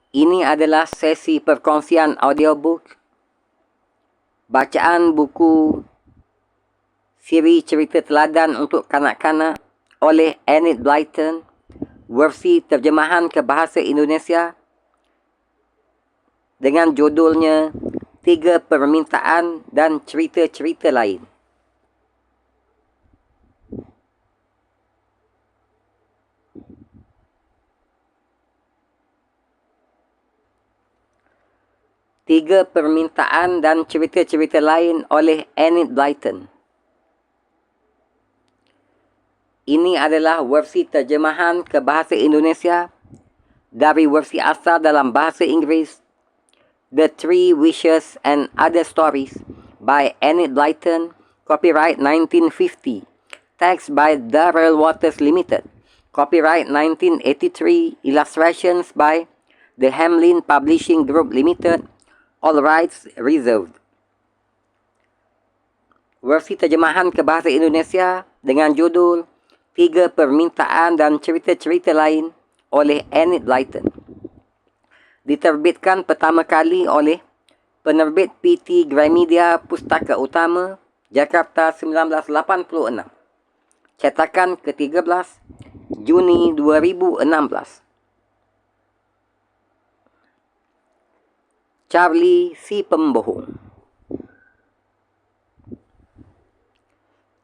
Ini adalah sesi perkongsian audiobook, bacaan buku siri cerita teladan untuk kanak-kanak oleh Enid Blyton, versi terjemahan ke bahasa Indonesia dengan judulnya 3 Permintaan dan Cerita-cerita Lain. Tiga Permintaan dan Cerita-cerita Lain oleh Enid Blyton. Ini adalah versi terjemahan ke bahasa Indonesia dari versi asal dalam bahasa Inggeris, The Three Wishes and Other Stories by Enid Blyton, copyright 1950. Text by Darrell Waters Limited, copyright 1983. Illustrations by The Hamlin Publishing Group Limited, all rights reserved. Versi terjemahan ke bahasa Indonesia dengan judul 3 Permintaan dan Cerita-cerita Lain oleh Enid Blyton. Diterbitkan pertama kali oleh penerbit PT Gramedia Pustaka Utama, Jakarta 1986. Cetakan ke-13, Juni 2016. Charlie si Pembohong.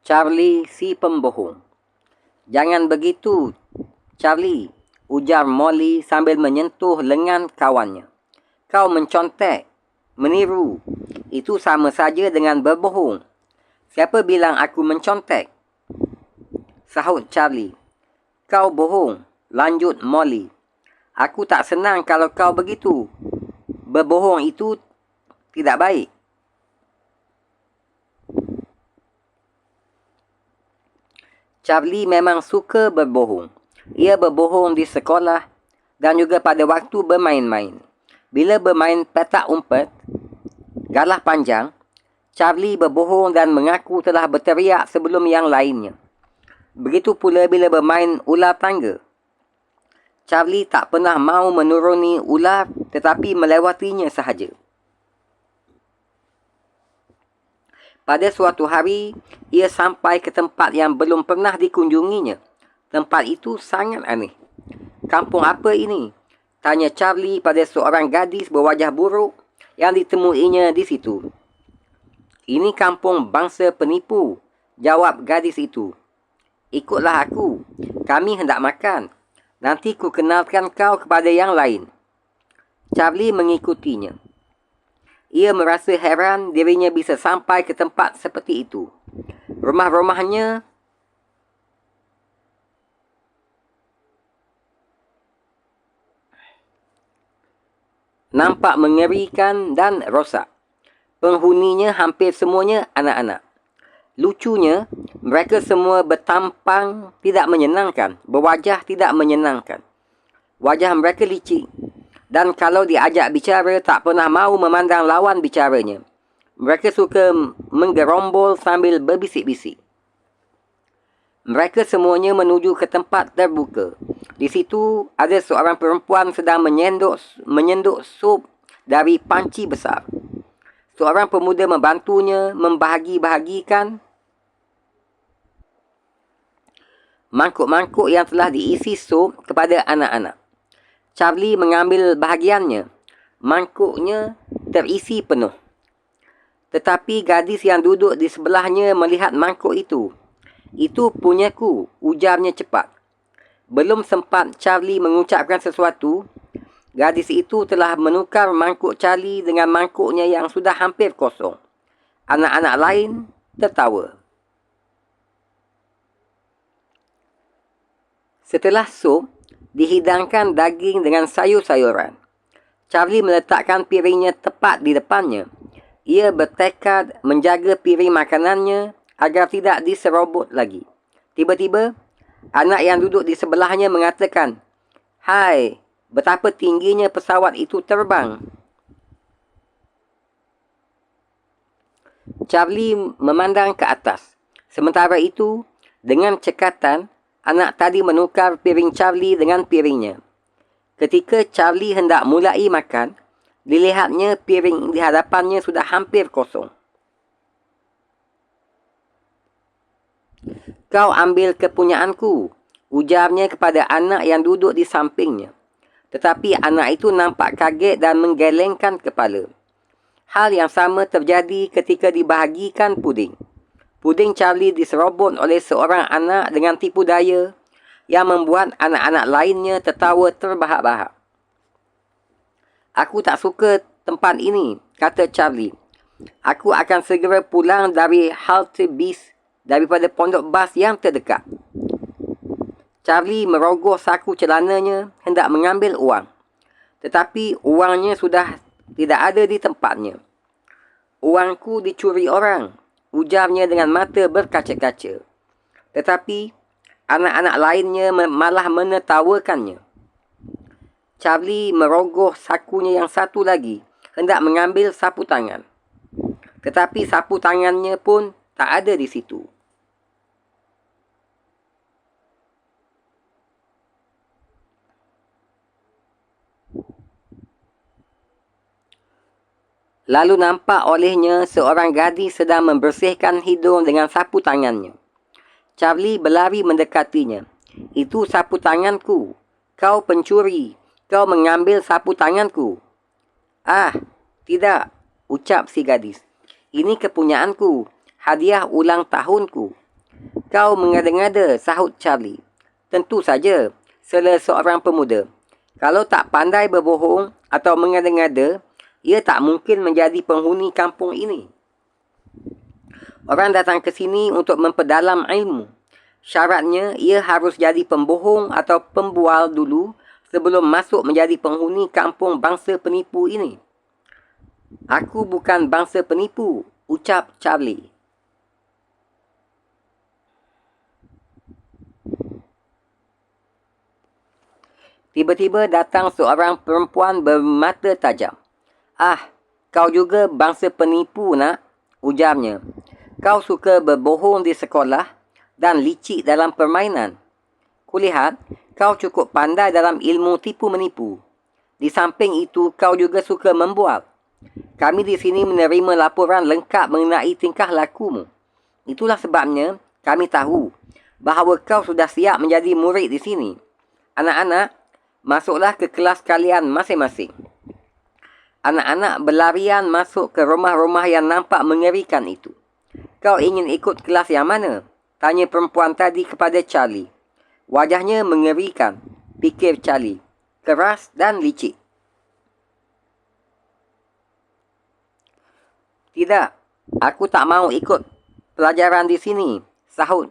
Charlie si Pembohong. Jangan begitu, Charlie, ujar Molly sambil menyentuh lengan kawannya. Kau mencontek, meniru. Itu sama saja dengan berbohong. Siapa bilang aku mencontek? Sahut Charlie. Kau bohong, lanjut Molly. Aku tak senang kalau kau begitu. Berbohong itu tidak baik. Charlie memang suka berbohong. Ia berbohong di sekolah dan juga pada waktu bermain-main. Bila bermain petak umpet, galah panjang, Charlie berbohong dan mengaku telah berteriak sebelum yang lainnya. Begitu pula bila bermain ular tangga. Charlie tak pernah mahu menuruni ular tetapi melewatinya sahaja. Pada suatu hari, ia sampai ke tempat yang belum pernah dikunjunginya. Tempat itu sangat aneh. Kampung apa ini? Tanya Charlie pada seorang gadis berwajah buruk yang ditemuinya di situ. Ini kampung bangsa penipu, jawab gadis itu. Ikutlah aku, kami hendak makan. Nanti ku kenalkan kau kepada yang lain. Charlie mengikutinya. Ia merasa heran dirinya bisa sampai ke tempat seperti itu. Rumah-rumahnya nampak mengerikan dan rosak. Penghuninya hampir semuanya anak-anak. Lucunya, mereka semua bertampang tidak menyenangkan, berwajah tidak menyenangkan. Wajah mereka licik. Dan kalau diajak bicara, tak pernah mahu memandang lawan bicaranya. Mereka suka menggerombol sambil berbisik-bisik. Mereka semuanya menuju ke tempat terbuka. Di situ, ada seorang perempuan sedang menyenduk sup dari panci besar. Seorang pemuda membantunya membahagi-bahagikan mangkuk-mangkuk yang telah diisi sup kepada anak-anak. Charlie mengambil bahagiannya. Mangkuknya terisi penuh. Tetapi gadis yang duduk di sebelahnya melihat mangkuk itu. Itu punyaku, ujarnya cepat. Belum sempat Charlie mengucapkan sesuatu, gadis itu telah menukar mangkuk Charlie dengan mangkuknya yang sudah hampir kosong. Anak-anak lain tertawa. Setelah sup, dihidangkan daging dengan sayur-sayuran. Charlie meletakkan piringnya tepat di depannya. Ia bertekad menjaga piring makanannya agar tidak diserobot lagi. Tiba-tiba, anak yang duduk di sebelahnya mengatakan, "Hai, betapa tingginya pesawat itu terbang." Charlie memandang ke atas. Sementara itu, dengan cekatan, anak tadi menukar piring Charlie dengan piringnya. Ketika Charlie hendak mulai makan, dilihatnya piring di hadapannya sudah hampir kosong. "Kau ambil kepunyaanku," ujarnya kepada anak yang duduk di sampingnya. Tetapi anak itu nampak kaget dan menggelengkan kepala. Hal yang sama terjadi ketika dibahagikan puding. Puding Charlie diserobot oleh seorang anak dengan tipu daya yang membuat anak-anak lainnya tertawa terbahak-bahak. "Aku tak suka tempat ini," kata Charlie. "Aku akan segera pulang dari halte bis daripada pondok bas yang terdekat." Charlie merogoh saku celananya hendak mengambil uang. Tetapi uangnya sudah tidak ada di tempatnya. "Uangku dicuri orang," ujarnya dengan mata berkaca-kaca. Tetapi anak-anak lainnya malah menertawakannya. Charlie merogoh sakunya yang satu lagi, hendak mengambil sapu tangan. Tetapi sapu tangannya pun tak ada di situ. Lalu nampak olehnya seorang gadis sedang membersihkan hidung dengan sapu tangannya. Charlie berlari mendekatinya. "Itu sapu tanganku. Kau pencuri. Kau mengambil sapu tanganku." "Ah, tidak," ucap si gadis. "Ini kepunyaanku. Hadiah ulang tahunku." "Kau mengada-ngada," sahut Charlie. "Tentu saja," sela seorang pemuda. "Kalau tak pandai berbohong atau mengada-ngada, ia tak mungkin menjadi penghuni kampung ini. Orang datang ke sini untuk memperdalam ilmu. Syaratnya, ia harus jadi pembohong atau pembual dulu sebelum masuk menjadi penghuni kampung bangsa penipu ini." "Aku bukan bangsa penipu," ucap Charlie. Tiba-tiba datang seorang perempuan bermata tajam. "Ah, kau juga bangsa penipu, nak," ujarnya. "Kau suka berbohong di sekolah dan licik dalam permainan. Kulihat, kau cukup pandai dalam ilmu tipu-menipu. Di samping itu, kau juga suka membual. Kami di sini menerima laporan lengkap mengenai tingkah lakumu. Itulah sebabnya kami tahu bahawa kau sudah siap menjadi murid di sini. Anak-anak, masuklah ke kelas kalian masing-masing." Anak-anak berlarian masuk ke rumah-rumah yang nampak mengerikan itu. "Kau ingin ikut kelas yang mana?" tanya perempuan tadi kepada Charlie. Wajahnya mengerikan, fikir Charlie. Keras dan licik. "Tidak, aku tak mahu ikut pelajaran di sini," sahut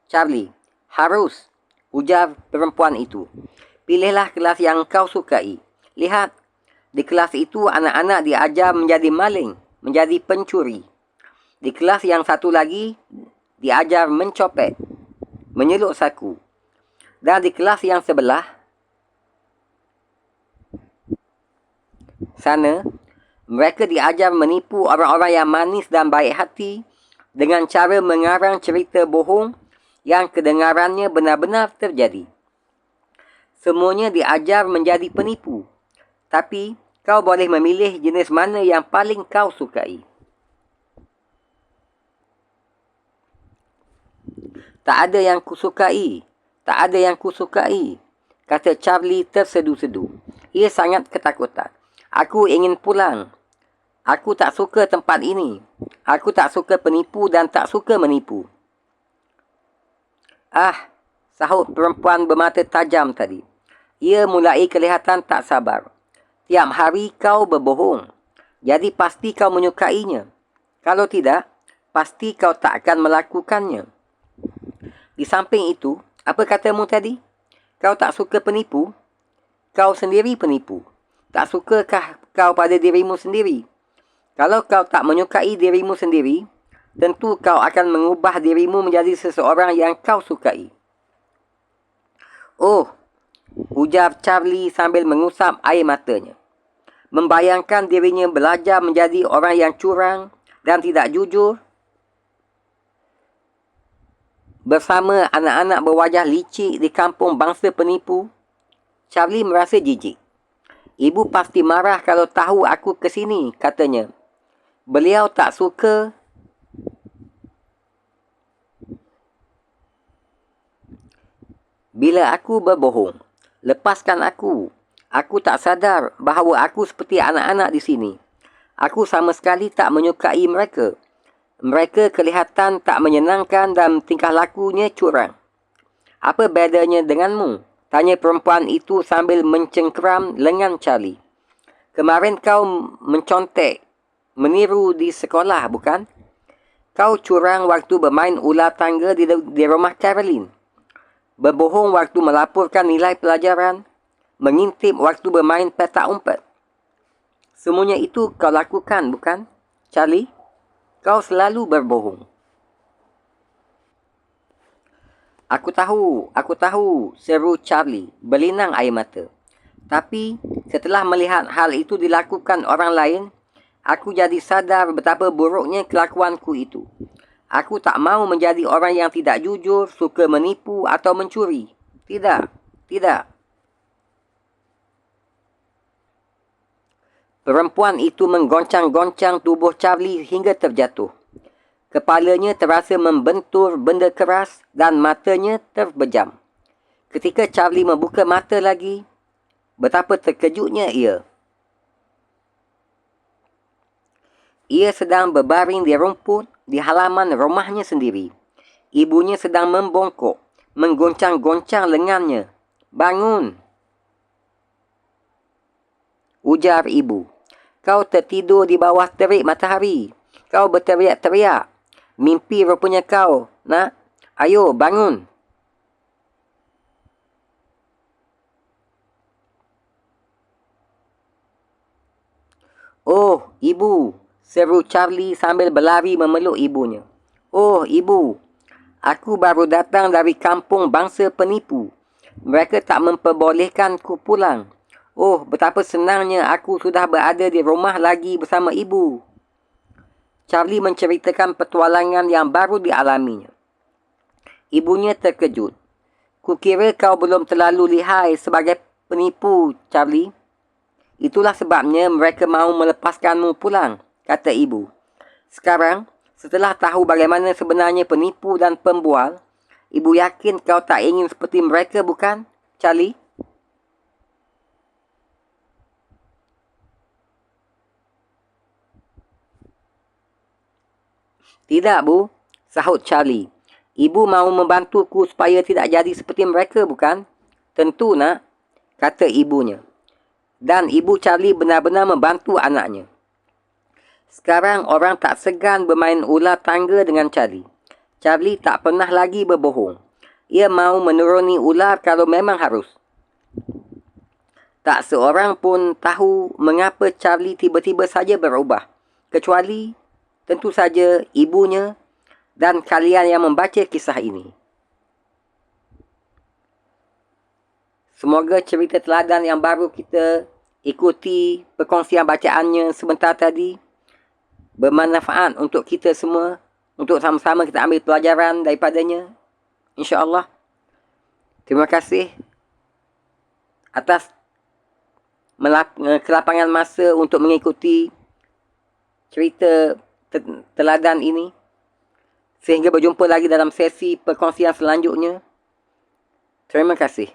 Charlie. "Harus," ujar perempuan itu. "Pilihlah kelas yang kau sukai. Lihat, di kelas itu anak-anak diajar menjadi maling, menjadi pencuri. Di kelas yang satu lagi, diajar mencopet, menyeluk saku. Dan di kelas yang sebelah sana, mereka diajar menipu orang-orang yang manis dan baik hati dengan cara mengarang cerita bohong yang kedengarannya benar-benar terjadi. Semuanya diajar menjadi penipu. Tapi kau boleh memilih jenis mana yang paling kau sukai." "Tak ada yang kusukai, tak ada yang kusukai," kata Charlie tersedu-sedu. Ia sangat ketakutan. "Aku ingin pulang. Aku tak suka tempat ini. Aku tak suka penipu dan tak suka menipu." "Ah," sahut perempuan bermata tajam tadi. Ia mulai kelihatan tak sabar. "Tiap hari kau berbohong. Jadi pasti kau menyukainya. Kalau tidak, pasti kau tak akan melakukannya. Di samping itu, apa katamu tadi? Kau tak suka penipu? Kau sendiri penipu. Tak sukakah kau pada dirimu sendiri? Kalau kau tak menyukai dirimu sendiri, tentu kau akan mengubah dirimu menjadi seseorang yang kau sukai." "Oh," ujar Charlie sambil mengusap air matanya. Membayangkan dirinya belajar menjadi orang yang curang dan tidak jujur bersama anak-anak berwajah licik di kampung bangsa penipu. Charlie merasa jijik. Ibu pasti marah kalau tahu aku ke sini, katanya. Beliau tak suka bila aku berbohong. Lepaskan aku. Aku tak sadar bahawa aku seperti anak-anak di sini. Aku sama sekali tak menyukai mereka. Mereka kelihatan tak menyenangkan dan tingkah lakunya curang. Apa bedanya denganmu? Tanya perempuan itu sambil mencengkeram lengan Charlie. Kemarin kau mencontek, meniru di sekolah, bukan? Kau curang waktu bermain ular tangga di rumah Caroline. Berbohong waktu melaporkan nilai pelajaran. Mengintip waktu bermain petak umpet. Semuanya itu kau lakukan, bukan, Charlie? Kau selalu berbohong. Aku tahu, seru Charlie, berlinang air mata. Tapi, setelah melihat hal itu dilakukan orang lain, aku jadi sadar betapa buruknya kelakuanku itu. Aku tak mahu menjadi orang yang tidak jujur, suka menipu atau mencuri. Tidak, tidak. Perempuan itu menggoncang-goncang tubuh Charlie hingga terjatuh. Kepalanya terasa membentur benda keras dan matanya terbejam. Ketika Charlie membuka mata lagi, betapa terkejutnya ia. Ia sedang berbaring di rumput di halaman rumahnya sendiri. Ibunya sedang membongkok, menggoncang-goncang lengannya. "Bangun!" ujar ibu. "Kau tertidur di bawah terik matahari. Kau berteriak-teriak. Mimpi rupanya kau, nak. Ayo, bangun." "Oh, ibu," seru Charlie sambil berlari memeluk ibunya. "Oh, ibu, aku baru datang dari kampung bangsa penipu. Mereka tak memperbolehkanku pulang. Oh, betapa senangnya aku sudah berada di rumah lagi bersama ibu." Charlie menceritakan petualangan yang baru dialaminya. Ibunya terkejut. "Kukira kau belum terlalu lihai sebagai penipu, Charlie. Itulah sebabnya mereka mahu melepaskanmu pulang," kata ibu. "Sekarang, setelah tahu bagaimana sebenarnya penipu dan pembual, ibu yakin kau tak ingin seperti mereka, bukan, Charlie?" "Tidak, Bu," sahut Charlie. "Ibu mahu membantuku supaya tidak jadi seperti mereka, bukan?" "Tentu, nak," kata ibunya. Dan ibu Charlie benar-benar membantu anaknya. Sekarang orang tak segan bermain ular tangga dengan Charlie. Charlie tak pernah lagi berbohong. Ia mahu menuruni ular kalau memang harus. Tak seorang pun tahu mengapa Charlie tiba-tiba saja berubah. Kecuali, tentu saja, ibunya dan kalian yang membaca kisah ini. Semoga cerita teladan yang baru kita ikuti perkongsian bacaannya sebentar tadi bermanfaat untuk kita semua, untuk sama-sama kita ambil pelajaran daripadanya, insya-Allah. Terima kasih atas kelapangan masa untuk mengikuti cerita teladan ini. Sehingga berjumpa lagi dalam sesi perkongsian selanjutnya. Terima kasih.